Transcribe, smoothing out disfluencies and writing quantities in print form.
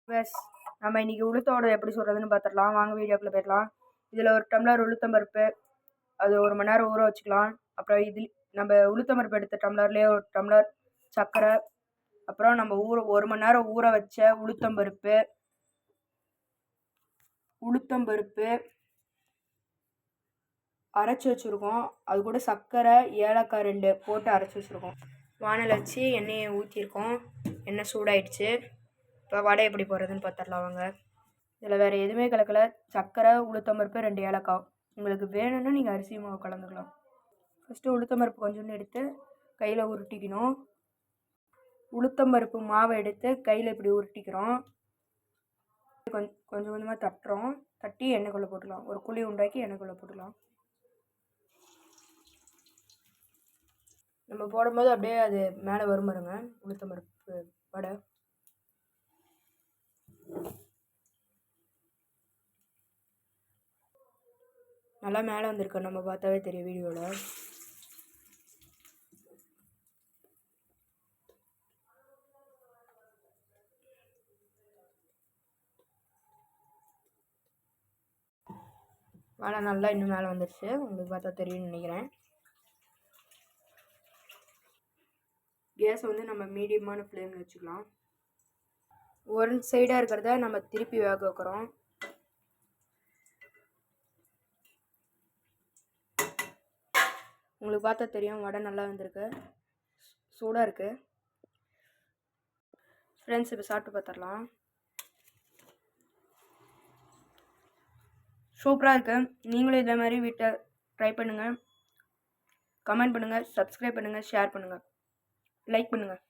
Bus நம்ம இன்றைக்கி உளுத்தோடு எப்படி சொல்கிறதுன்னு பார்த்துடலாம். வாங்க வீடியோக்குள்ளே போயிடலாம். இதில் ஒரு டம்ளர் உளுத்தம்பருப்பு, அது 1 மணி நேரம் ஊற வச்சுக்கலாம். அப்புறம் இதில் நம்ம உளுத்தம்பருப்பு எடுத்த டம்ளர்லேயே ஒரு டம்ளர் சர்க்கரை, அப்புறம் நம்ம 1 மணி நேரம் ஊற வச்ச உளுத்தம்பருப்பு அரைச்சி வச்சுருக்கோம். அது கூட சர்க்கரை, ஏலக்காய் 2 போட்டு அரைச்சி வச்சுருக்கோம். வானல் வச்சு எண்ணெயை ஊற்றிருக்கோம். எண்ணெய் சூடாயிடுச்சு. இப்போ வடை எப்படி போடுறதுன்னு பார்த்துடலாம் வாங்க. இதில் வேறு எதுவுமே கலக்கலை. சர்க்கரை, உளுத்தம்பருப்பு, 2 ஏலக்காய். உங்களுக்கு வேணும்னா நீங்கள் அரிசி மாவு கலந்துக்கலாம். ஃபஸ்ட்டு உளுத்தம்பருப்பு கொஞ்சோண்டு எடுத்து கையில் உருட்டிக்கணும். உளுத்தம்பருப்பு மாவை எடுத்து கையில் இப்படி உருட்டிக்கிறோம். கொஞ்சம் கொஞ்சமாக தட்டுறோம். தட்டி எண்ணெய்க்குள்ளே போட்டுக்கலாம். ஒரு குழி உண்டாக்கி எண்ணெய்க்குள்ளே போட்டுக்கலாம். நம்ம போடும்போது அப்படியே அது மேலே வரும் பாருங்க உளுத்தம்பருப்பு வடை. நல்லா மேலே வந்திருக்கு, நம்ம பார்த்தாவே தெரியும் வீடியோவில். வடை நல்லா இன்னும் மேலே வந்துடுச்சு, உங்களுக்கு பார்த்தா தெரியும்னு நினைக்கிறேன். கேஸை வந்து நம்ம மீடியமான ஃப்ளேமில் வச்சுக்கலாம். ஒரு சைடாக இருக்கிறத நம்ம திருப்பி வேக வைக்கிறோம். உங்களுக்கு பார்த்தா தெரியும் வடை நல்லா வந்திருக்கு, சூடாக இருக்குது. ஃப்ரெண்ட்ஸ் இப்போ சாப்பிட்டு பார்த்துடலாம். சூப்பராக இருக்குது. நீங்களும் இதே மாதிரி வீட்டை ட்ரை பண்ணுங்கள். கமெண்ட் பண்ணுங்கள், சப்ஸ்கிரைப் பண்ணுங்கள், ஷேர் பண்ணுங்கள், லைக் பண்ணுங்கள்.